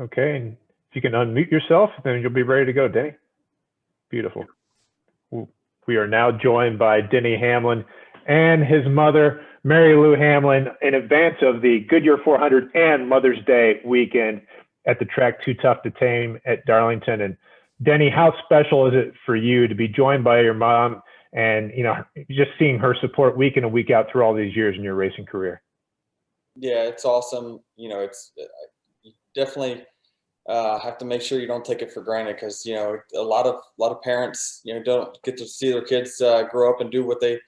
Okay, and if you can unmute yourself, then you'll be ready to go, Denny. Beautiful. We are now joined by Denny Hamlin and his mother, May Lou Hamlin, in advance of the Goodyear 400 and Mother's Day weekend at the track Too Tough to Tame at Darlington. And Denny, how special is it for you to be joined by your mom and, you know, just seeing her support week in and week out through all these years in your racing career? Yeah, it's awesome. You know, you definitely have to make sure you don't take it for granted, because you know a lot of parents, you know, don't get to see their kids grow up and do what they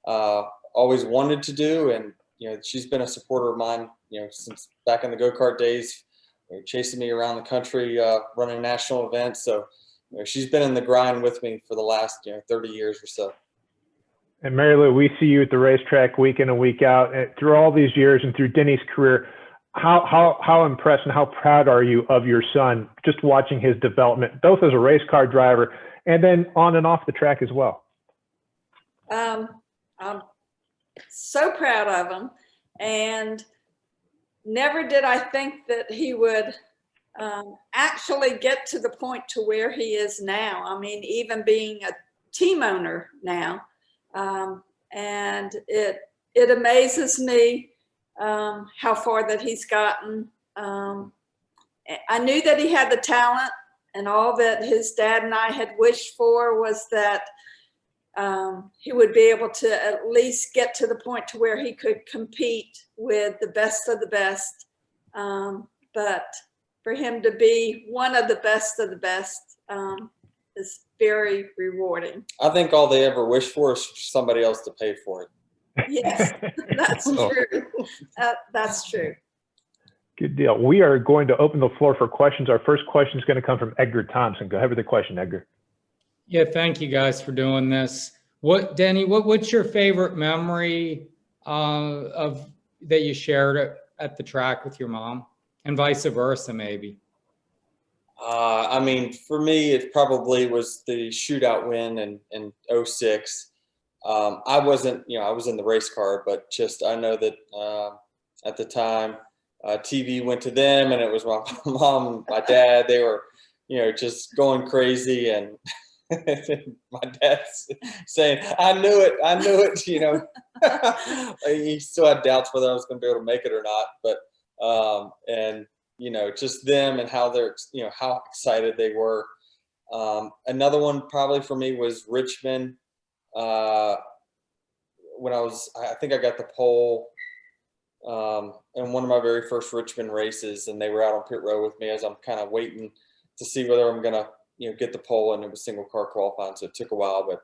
always wanted to do. And you know, she's been a supporter of mine, you know, since back in the go-kart days, you know, chasing me around the country, running national events. So you know, she's been in the grind with me for the last 30 years or so. And Mary Lou, we see you at the racetrack week in and week out. And through all these years and through Denny's career, how impressed and how proud are you of your son, just watching his development, both as a race car driver and then on and off the track as well? I'm so proud of him, and never did I think that he would actually get to the point to where he is now. I mean, even being a team owner now, and it amazes me how far that he's gotten. I knew that he had the talent, and all that his dad and I had wished for was that he would be able to at least get to the point to where he could compete with the best of the best. But for him to be one of the best is very rewarding. I think all they ever wish for is for somebody else to pay for it. Yes, that's true. That's true. Good deal. We are going to open the floor for questions. Our first question is going to come from Edgar Thompson. Go ahead with the question, Edgar. Yeah, thank you guys for doing this. Denny, what's your favorite memory of that you shared at the track with your mom, and vice versa, maybe? I mean, for me, it probably was the shootout win in 06. I wasn't, I was in the race car, but just I know that at the time, TV went to them, and it was my mom, my dad. They were, just going crazy, and my dad's saying, "I knew it," He still had doubts whether I was going to be able to make it or not, but and just them and how they're, how excited they were. Another one probably for me was Richmond. When I think I got the pole in one of my very first Richmond races, and they were out on pit road with me as I'm kind of waiting to see whether I'm gonna, get the pole, and it was single car qualifying, so it took a while, but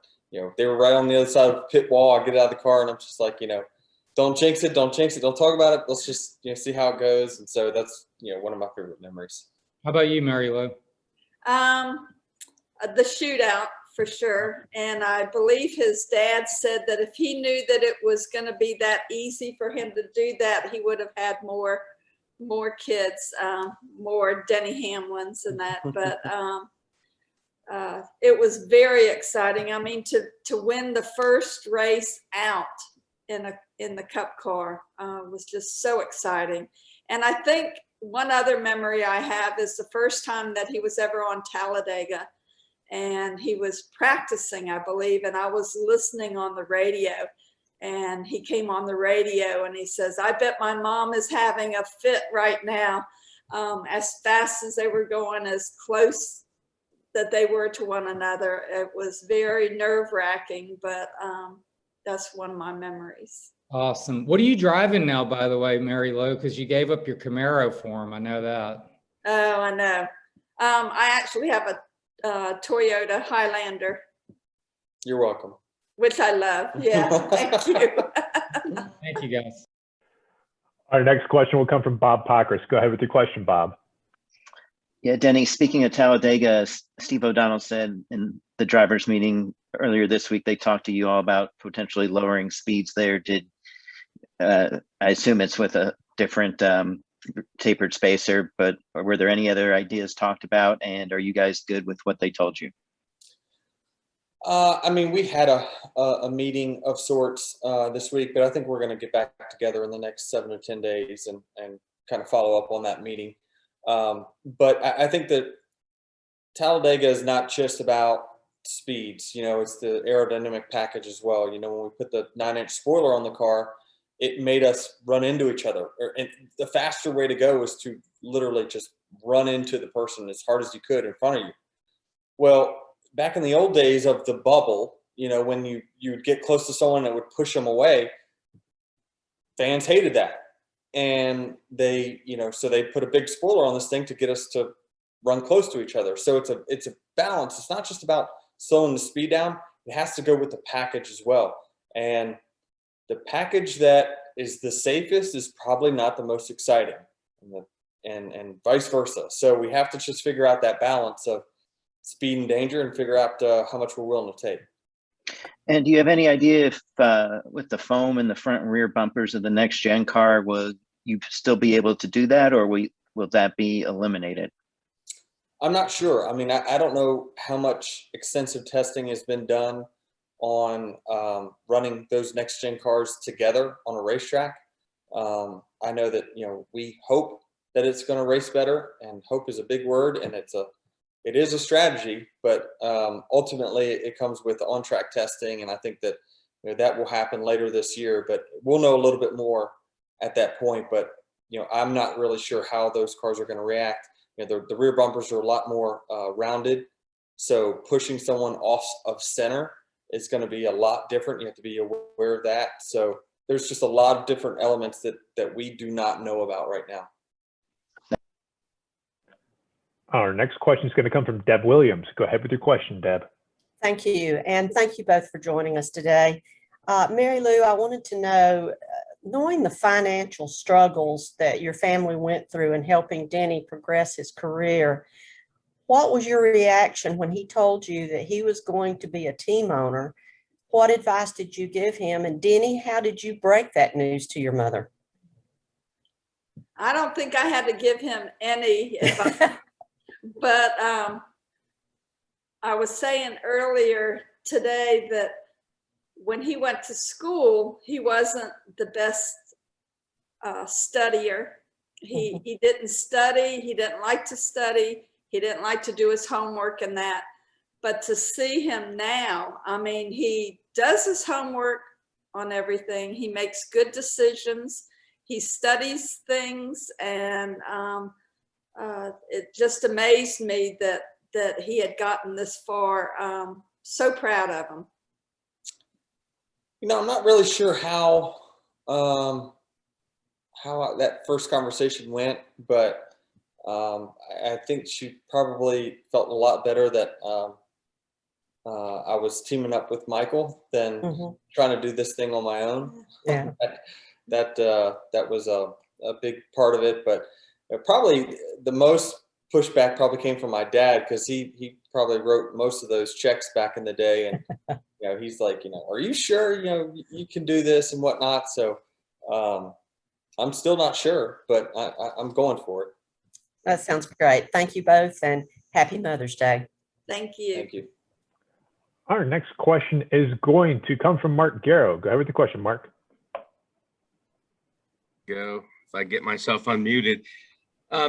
they were right on the other side of the pit wall. I get out of the car, and I'm just like, don't jinx it, don't talk about it. Let's just see how it goes. And so that's one of my favorite memories. How about you, Mary Lou? The shootout for sure, and I believe his dad said that if he knew that it was going to be that easy for him to do that, he would have had more kids, more Denny Hamlins and that. But it was very exciting. I mean, to win the first race out in the Cup car was just so exciting. And I think one other memory I have is the first time that he was ever on Talladega. And he was practicing, I believe, and I was listening on the radio, and he came on the radio and he says, "I bet my mom is having a fit right now," as fast as they were going, as close that they were to one another. It was very nerve-wracking, but that's one of my memories. Awesome. What are you driving now, by the way, Mary Lou? Because you gave up your Camaro for him. I know that. Oh, I know. I actually have a Toyota Highlander. You're welcome. Which I love. Yeah, thank you. Thank you, guys. Our next question will come from Bob Pockris. Go ahead with your question, Bob. Yeah, Denny, speaking of Talladega, Steve O'Donnell said in the drivers' meeting earlier this week, they talked to you all about potentially lowering speeds there. I assume it's with a different tapered spacer, but were there any other ideas talked about, and are you guys good with what they told you? I mean, we had a meeting of sorts this week, but I think we're going to get back together in the next 7 to 10 days and kind of follow up on that meeting. But I think that Talladega is not just about speeds. It's the aerodynamic package as well. When we put the 9-inch spoiler on the car, it made us run into each other. And the faster way to go was to literally just run into the person as hard as you could in front of you. Well, back in the old days of the bubble, when you would get close to someone that would push them away, fans hated that. And they put a big spoiler on this thing to get us to run close to each other. So it's a balance. It's not just about slowing the speed down. It has to go with the package as well. And the package that is the safest is probably not the most exciting, and vice versa. So we have to just figure out that balance of speed and danger and figure out how much we're willing to take. And do you have any idea if with the foam in the front and rear bumpers of the next gen car, will you still be able to do that, or will that be eliminated? I'm not sure. I mean, I don't know how much extensive testing has been done on running those next gen cars together on a racetrack. I know that, we hope that it's going to race better, and hope is a big word, and it is a strategy, but ultimately it comes with on-track testing. And I think that that will happen later this year, but we'll know a little bit more at that point. But I'm not really sure how those cars are going to react. The rear bumpers are a lot more rounded, so pushing someone off of center is going to be a lot different. You have to be aware of that. So there's just a lot of different elements that we do not know about right now. Our next question is going to come from Deb Williams. Go ahead with your question, Deb. Thank you. And thank you both for joining us today. Mary Lou, I wanted to know, knowing the financial struggles that your family went through in helping Denny progress his career, what was your reaction when he told you that he was going to be a team owner? What advice did you give him? And Denny, how did you break that news to your mother? I don't think I had to give him any advice. But I was saying earlier today that when he went to school, he wasn't the best studier. He didn't study. He didn't like to study. He didn't like to do his homework and that. But to see him now, I mean, he does his homework on everything. He makes good decisions. He studies things, and it just amazed me that he had gotten this far. So proud of him. I'm not really sure how that first conversation went, but I think she probably felt a lot better that I was teaming up with Michael than trying to do this thing on my own. Yeah. that was a big part of it, but probably the most pushback probably came from my dad, because he probably wrote most of those checks back in the day, and he's like, are you sure you can do this and whatnot? So I'm still not sure, but I'm going for it. That sounds great. Thank you both, and happy Mother's Day. Thank you. Thank you. Our next question is going to come from Mark Garrow. Go ahead with the question, Mark. Go. If I get myself unmuted.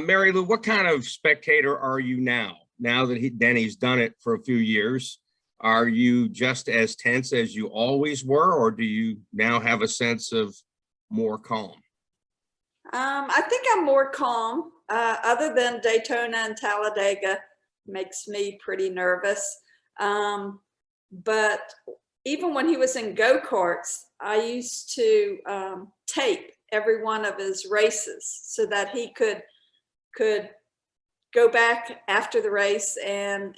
Mary Lou, what kind of spectator are you now? Now that Denny's done it for a few years, are you just as tense as you always were, or do you now have a sense of more calm? I think I'm more calm. Other than Daytona and Talladega makes me pretty nervous. But even when he was in go-karts, I used to tape every one of his races so that he could go back after the race and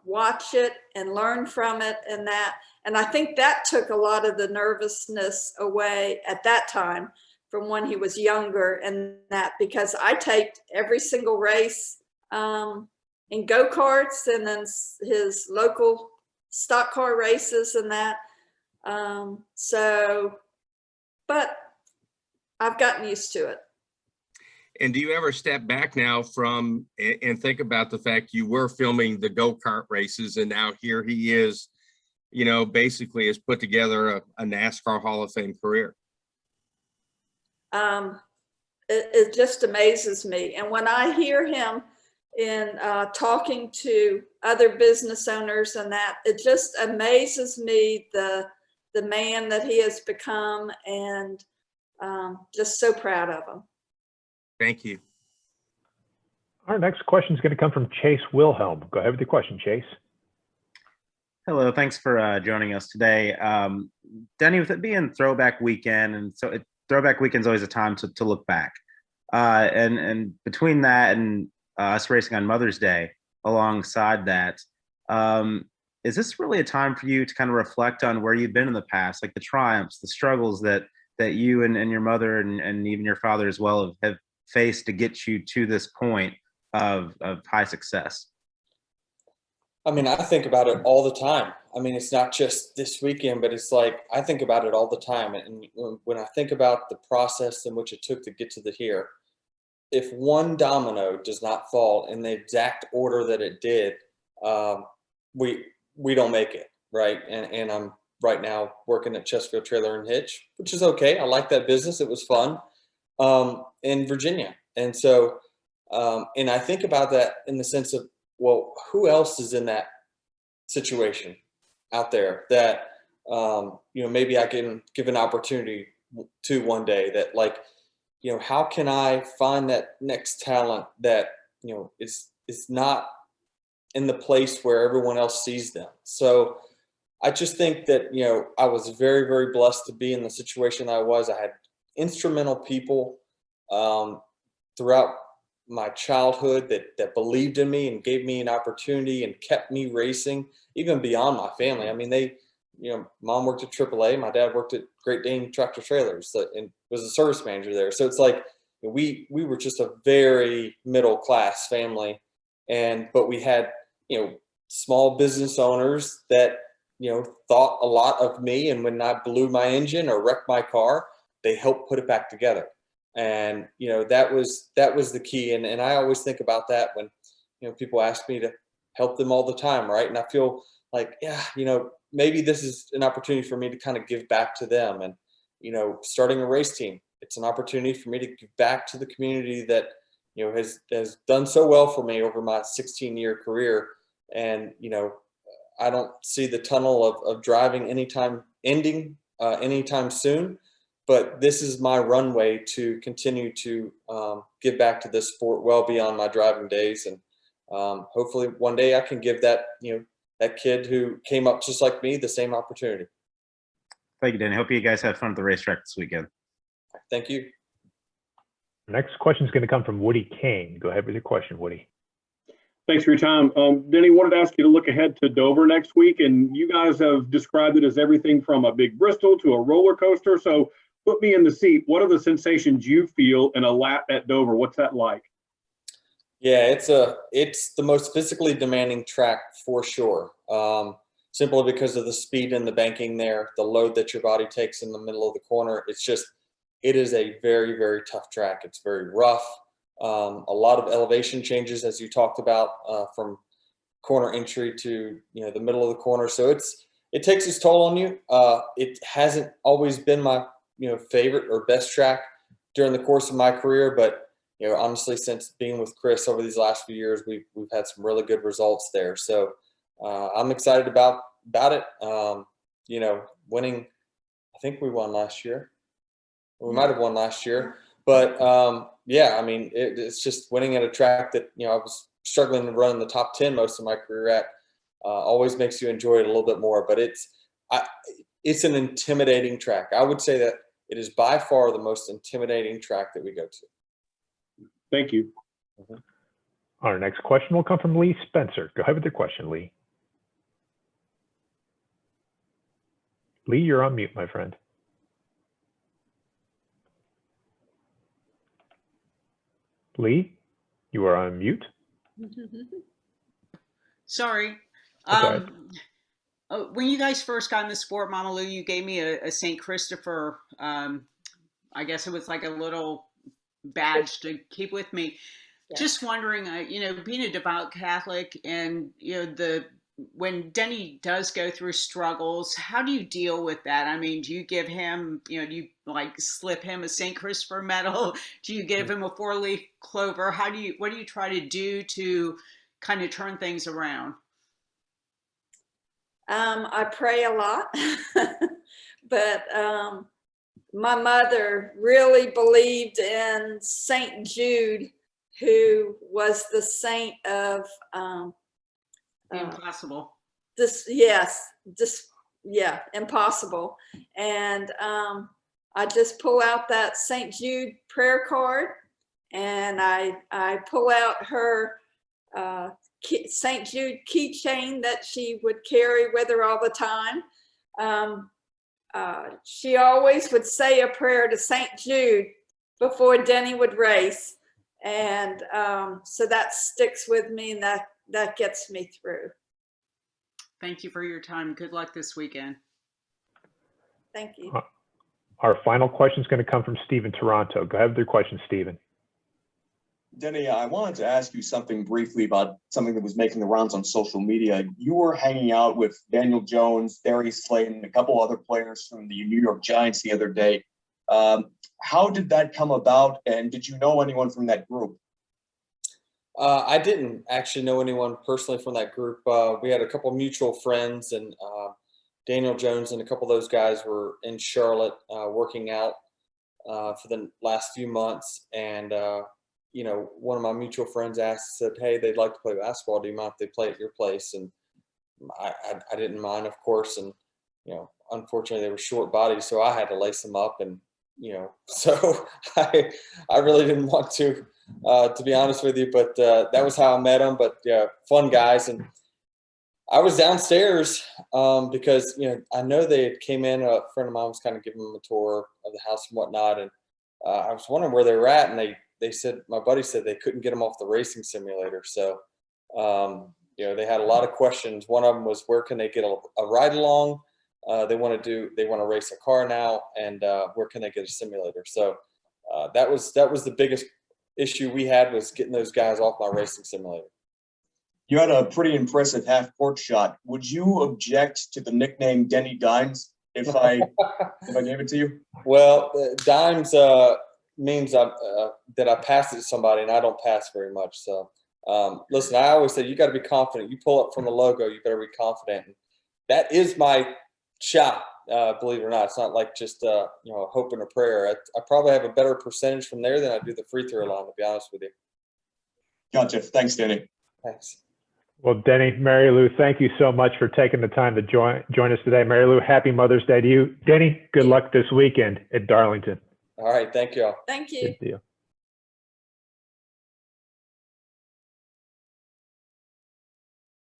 watch it and learn from it and that. And I think that took a lot of the nervousness away at that time from when he was younger, and that, because I taped every single race in go-karts and then his local stock car races and that. But I've gotten used to it. And do you ever step back now from and think about the fact you were filming the go-kart races, and now here he is, basically has put together a NASCAR Hall of Fame career? it just amazes me. And when I hear him in talking to other business owners and that, it just amazes me the man that he has become, and just so proud of him. Thank you. Our next question is going to come from Chase Wilhelm. Go ahead with your question, Chase. Hello, thanks for joining us today. Denny, with it being Throwback Weekend, and so Throwback Weekend is always a time to look back. And between that and us racing on Mother's Day, alongside that, is this really a time for you to kind of reflect on where you've been in the past, like the triumphs, the struggles that you and your mother and even your father as well have faced to get you to this point of high success? I mean, I think about it all the time. I mean, it's not just this weekend, but it's like, I think about it all the time. And when I think about the process in which it took to get to here, if one domino does not fall in the exact order that it did, we don't make it, right? And I'm right now working at Chesterfield Trailer and Hitch, which is okay. I like that business. It was fun in Virginia. And so, and I think about that in the sense of, well, who else is in that situation out there that, maybe I can give an opportunity to one day, that, like, how can I find that next talent that, is not in the place where everyone else sees them. So I just think that, I was very, very blessed to be in the situation that I was. I had instrumental people throughout my childhood that believed in me and gave me an opportunity and kept me racing, even beyond my family. I mean, mom worked at AAA, my dad worked at Great Dane Tractor Trailers and was a service manager there. So it's like, we were just a very middle class family, but we had, small business owners that, thought a lot of me. And when I blew my engine or wrecked my car, they helped put it back together. And, that was the key. And I always think about that when, people ask me to help them all the time. Right. And I feel like, yeah, maybe this is an opportunity for me to kind of give back to them. And, starting a race team, it's an opportunity for me to give back to the community that, has done so well for me over my 16-year career. And, I don't see the tunnel of driving ending anytime soon. But this is my runway to continue to give back to this sport well beyond my driving days. And hopefully one day I can give that, that kid who came up just like me the same opportunity. Thank you, Danny. Hope you guys have fun at the racetrack this weekend. Thank you. Next question is going to come from Woody Kane. Go ahead with your question, Woody. Thanks for your time. Denny, wanted to ask you to look ahead to Dover next week. And you guys have described it as everything from a big Bristol to a roller coaster. So put me in the seat. What are the sensations you feel in a lap at Dover? What's that like? Yeah, it's the most physically demanding track for sure. Simply because of the speed and the banking there, the load that your body takes in the middle of the corner. It is a very, very tough track. It's very rough. A lot of elevation changes, as you talked about, from corner entry to the middle of the corner. So it takes its toll on you. It hasn't always been my favorite or best track during the course of my career, but honestly, since being with Chris over these last few years, we've had some really good results there. So I'm excited about it. Winning, I think we won last year. We might have won last year, but yeah, I mean, it's just winning at a track that I was struggling to run in the top 10 most of my career at. Always makes you enjoy it a little bit more, but it's an intimidating track. I would say that it is by far the most intimidating track that we go to. Thank you. Mm-hmm. Our next question will come from Lee Spencer. Go ahead with your question, Lee. Lee, you're on mute, my friend. Lee, you are on mute. Sorry. Okay. When you guys first got in the sport, Mama Lou, you gave me a St. Christopher. I guess it was like a little badge to keep with me. Yeah. Just wondering, being a devout Catholic and, the when Denny does go through struggles, how do you deal with that? I mean, do you give him, do you like slip him a St. Christopher medal? Do you give him a 4-leaf clover? What do you try to do to kind of turn things around? I pray a lot, but my mother really believed in Saint Jude, who was the saint of Impossible. Impossible. And I just pull out that Saint Jude prayer card, and I pull out her St. Jude keychain that she would carry with her all the time. She always would say a prayer to St. Jude before Denny would race. And so that sticks with me, and that gets me through. Thank you for your time. Good luck this weekend. Thank you. Our final question is going to come from Stephen Toronto. Go ahead with your question, Stephen. Denny, I wanted to ask you something briefly about something that was making the rounds on social media. You were hanging out with Daniel Jones, Darius Slayton, and a couple other players from the New York Giants the other day. How did that come about, and did you know anyone from that group? I didn't actually know anyone personally from that group. We had a couple of mutual friends, and Daniel Jones and a couple of those guys were in Charlotte working out for the last few months. And, one of my mutual friends said, hey, they'd like to play basketball. Do you mind if they play at your place? And I didn't mind, of course. And, unfortunately, they were short bodied, so I had to lace them up. And, so I really didn't want to be honest with you, but that was how I met them. But yeah, fun guys. And I was downstairs because, I know they had came in, a friend of mine was kind of giving them a tour of the house and whatnot. And I was wondering where they were at. And they said, my buddy said they couldn't get them off the racing simulator. So, they had a lot of questions. One of them was, where can they get a ride along? They want to race a car now, and where can they get a simulator? So that was the biggest issue we had, was getting those guys off my racing simulator. You had a pretty impressive half-court shot. Would you object to the nickname Denny Dimes if I gave it to you? Well, Dimes means that I passed it to somebody, and I don't pass very much. So listen, I always say you got to be confident. You pull up from the logo, you better be confident. And that is my shot, believe it or not. It's not like just a hope and a prayer. I probably have a better percentage from there than I do the free throw line, to be honest with you. Gotcha. Thanks, Denny. Thanks. Well, Denny, Mary Lou, thank you so much for taking the time to join us today. Mary Lou, happy Mother's Day to you. Denny, good luck this weekend at Darlington. All right. Thank you all. Thank you. Good deal.